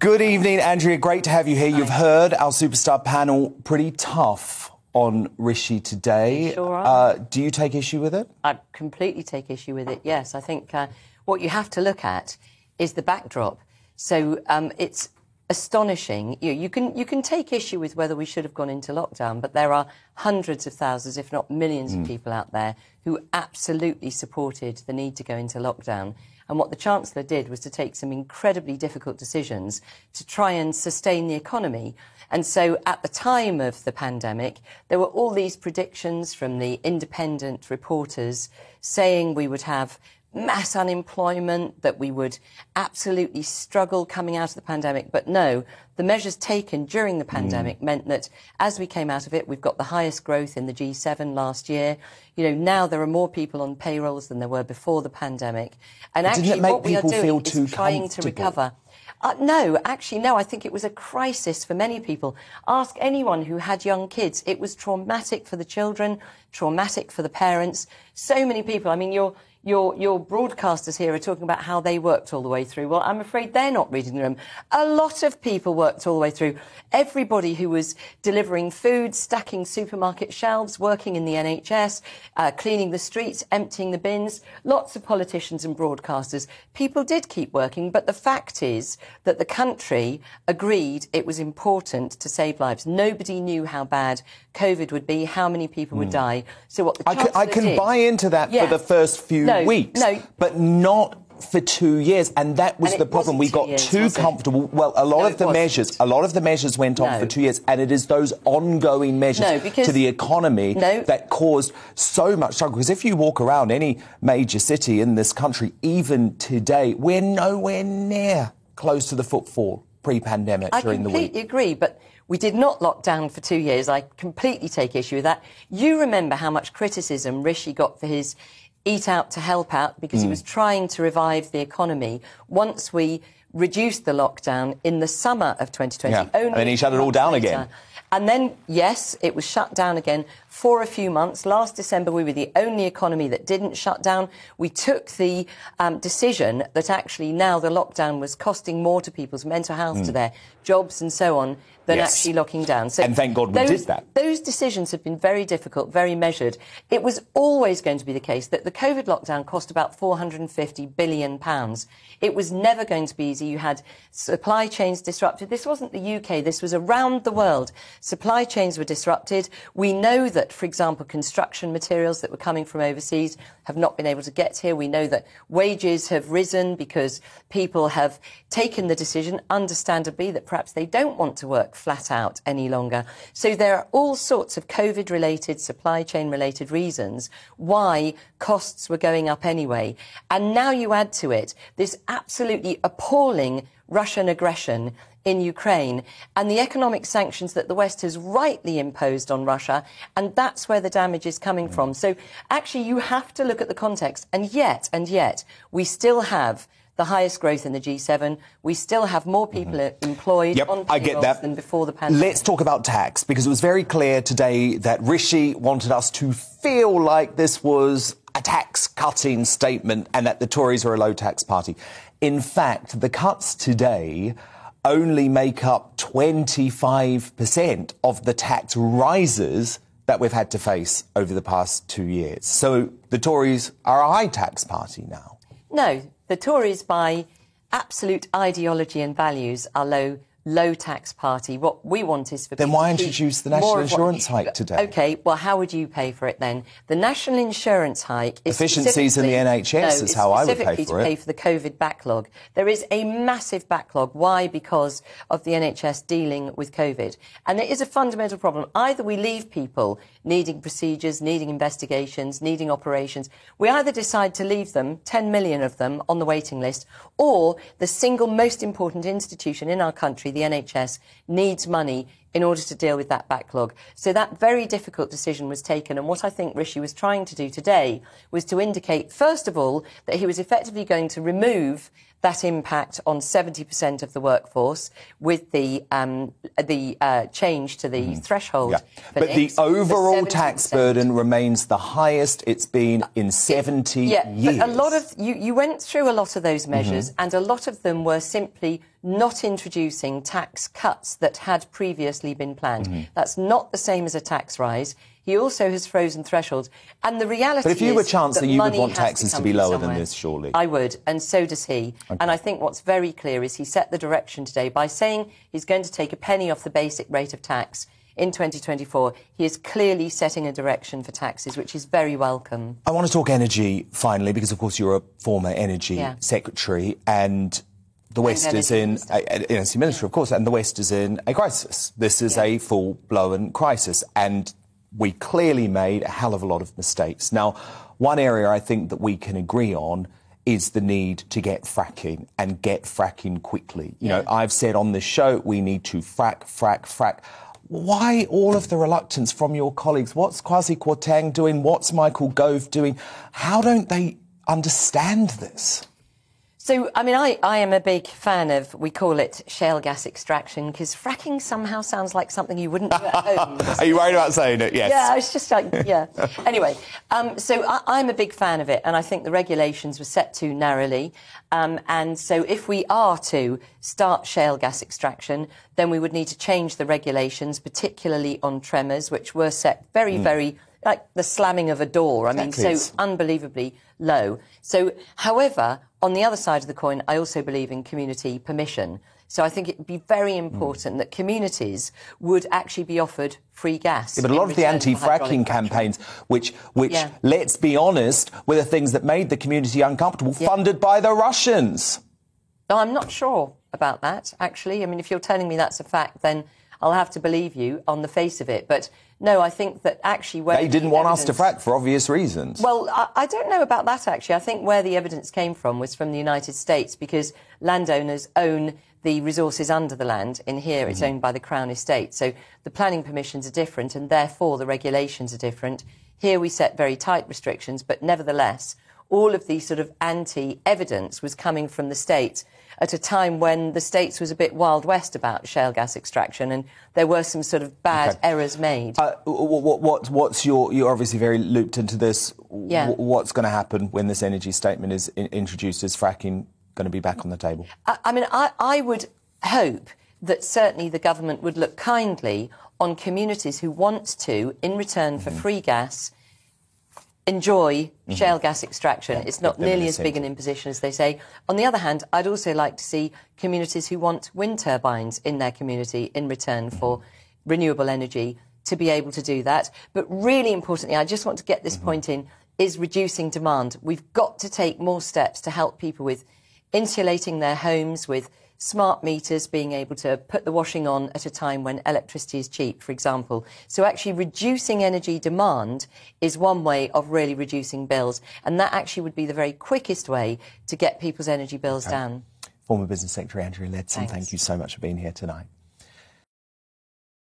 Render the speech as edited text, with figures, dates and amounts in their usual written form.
Good evening, Andrea. Great to have you here. You've heard our superstar panel pretty tough on Rishi today. Sure are. Do you take issue with it? I completely take issue with it, yes. I think what you have to look at is the backdrop. So it's astonishing. You can take issue with whether we should have gone into lockdown, but there are hundreds of thousands, if not millions of people out there who absolutely supported the need to go into lockdown. And what the Chancellor did was to take some incredibly difficult decisions to try and sustain the economy. And so at the time of the pandemic, there were all these predictions from the independent reporters saying we would have mass unemployment, that we would absolutely struggle coming out of the pandemic. But no, the measures taken during the pandemic meant that as we came out of it, we've got the highest growth in the G7 last year. You know, now there are more people on payrolls than there were before the pandemic. And actually what we are doing is trying to recover. No, actually, no. I think it was a crisis for many people. Ask anyone who had young kids. It was traumatic for the children, traumatic for the parents. So many people. I mean, your broadcasters here are talking about how they worked all the way through. Well, I'm afraid they're not reading the room. A lot of people worked all the way through. Everybody who was delivering food, stacking supermarket shelves, working in the NHS, cleaning the streets, emptying the bins. Lots of politicians and broadcasters. People did keep working, but the fact is that the country agreed it was important to save lives. Nobody knew how bad COVID would be, how many people would die. So what the Chancellor I can buy into that for the first few weeks, but not for 2 years, and that was the problem. We got too comfortable. Well, a lot of the measures went on for 2 years, and it is those ongoing measures to the economy that caused so much struggle. Because if you walk around any major city in this country, even today, we're nowhere near close to the footfall pre-pandemic during the week. I completely agree, but we did not lock down for 2 years. I completely take issue with that. You remember how much criticism Rishi got for his Eat Out to Help Out, because he was trying to revive the economy once we reduced the lockdown in the summer of 2020. Yeah. And then he shut it all down again. And then, yes, it was shut down again for a few months. Last December, we were the only economy that didn't shut down. We took the decision that actually now the lockdown was costing more to people's mental health, to their jobs and so on, than actually locking down. So and thank God we did that. Those decisions have been very difficult, very measured. It was always going to be the case that the COVID lockdown cost about £450 billion. It was never going to be easy. You had supply chains disrupted. This wasn't the UK. This was around the world. Supply chains were disrupted. We know that, for example, construction materials that were coming from overseas have not been able to get here. We know that wages have risen because people have taken the decision, understandably, that perhaps they don't want to work flat out any longer. So there are all sorts of COVID-related, supply chain-related reasons why costs were going up anyway. And now you add to it this absolutely appalling Russian aggression in Ukraine and the economic sanctions that the West has rightly imposed on Russia, and that's where the damage is coming from. So actually you have to look at the context, and yet we still have the highest growth in the G7. We still have more people employed on payrolls than before the pandemic. Let's talk about tax, because it was very clear today that Rishi wanted us to feel like this was a tax-cutting statement and that the Tories are a low-tax party. In fact, the cuts today only make up 25% of the tax rises that we've had to face over the past 2 years. So the Tories are a high-tax party now. No, the Tories, by absolute ideology and values, are low tax party. What we want is for then people why introduce the national insurance hike today? OK, well, how would you pay for it then? The national insurance hike is efficiencies in the NHS is how I would pay for it. Specifically to pay for the COVID backlog. There is a massive backlog. Why? Because of the NHS dealing with COVID. And it is a fundamental problem. Either we leave people needing procedures, needing investigations, needing operations. We either decide to leave them, 10 million of them, on the waiting list, or the single most important institution in our country, the NHS, needs money in order to deal with that backlog. So that very difficult decision was taken. And what I think Rishi was trying to do today was to indicate, first of all, that he was effectively going to remove that impact on 70% of the workforce with the change to the threshold. Yeah. But the overall tax burden remains the highest it's been in 70 years. But a lot of you went through a lot of those measures, and a lot of them were simply not introducing tax cuts that had previously been planned. That's not the same as a tax rise. He also has frozen thresholds. And the reality is... But if you were Chancellor, you would want taxes to be lower than this, surely. I would, and so does he. Okay. And I think what's very clear is he set the direction today by saying he's going to take a penny off the basic rate of tax in 2024. He is clearly setting a direction for taxes, which is very welcome. I want to talk energy, finally, because, of course, you're a former energy secretary, and... The West is in energy minister, of course, and the West is in a crisis. This is a full-blown crisis, and we clearly made a hell of a lot of mistakes. Now, one area I think that we can agree on is the need to get fracking, and get fracking quickly. You know, I've said on this show we need to frack. Why all of the reluctance from your colleagues? What's Kwasi Kwarteng doing? What's Michael Gove doing? How don't they understand this? So, I mean, I am a big fan of, we call it shale gas extraction, because fracking somehow sounds like something you wouldn't do at home. Are you worried about saying it? Yes. Yeah, it's just like, Anyway, so I'm a big fan of it, and I think the regulations were set too narrowly. And so if we are to start shale gas extraction, then we would need to change the regulations, particularly on tremors, which were set very, very... like the slamming of a door. I mean, so unbelievably low. So, however, on the other side of the coin, I also believe in community permission. So I think it would be very important that communities would actually be offered free gas. Yeah, but a lot of the anti-fracking campaigns, which let's be honest, were the things that made the community uncomfortable, funded by the Russians. No, I'm not sure about that, actually. I mean, if you're telling me that's a fact, then I'll have to believe you on the face of it. But no, I think that actually where they didn't want us to frack for obvious reasons. Well, I don't know about that, actually. I think where the evidence came from was from the United States, because landowners own the resources under the land. In here, it's owned by the Crown Estate. So the planning permissions are different, and therefore the regulations are different. Here we set very tight restrictions, but nevertheless, all of the sort of anti-evidence was coming from the States at a time when the States was a bit Wild West about shale gas extraction, and there were some sort of bad errors made. What's you're obviously very looped into this. What's going to happen when this energy statement is introduced? Is fracking going to be back on the table? I mean, I would hope that certainly the government would look kindly on communities who want to, in return for free gas, enjoy shale gas extraction. It's not nearly as big an imposition as they say. On the other hand, I'd also like to see communities who want wind turbines in their community in return for renewable energy to be able to do that. But really importantly, I just want to get this point in, is reducing demand. We've got to take more steps to help people with insulating their homes, with smart meters, being able to put the washing on at a time when electricity is cheap, for example. So actually reducing energy demand is one way of really reducing bills, and that actually would be the very quickest way to get people's energy bills down. Former Business Secretary Andrea Leadsom, thank you so much for being here tonight.